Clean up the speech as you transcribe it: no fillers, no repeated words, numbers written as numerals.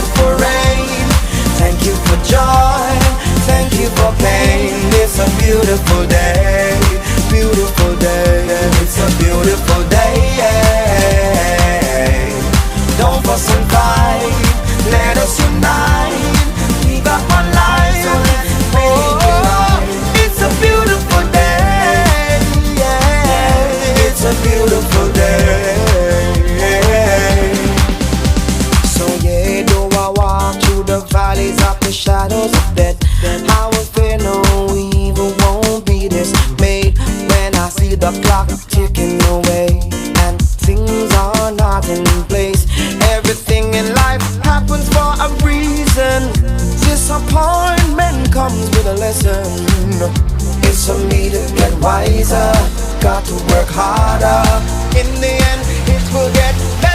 you for rain, thank you for joy, thank you for pain. It's a beautiful day, beautiful day. It's a beautiful day. Don't fuss and fight, let us unite. We got one life, so let's make it right. It's a beautiful day, yeah. It's a beautiful day. So yeah, though I walk through the valleys of the shadows of death, I will fear no evil, won't be dismayed when I see the clock ticking away and things are not in place. Everything in life happens for a reason. Disappointment comes with a lesson. It's for me to get wiser, got to work harder. In the end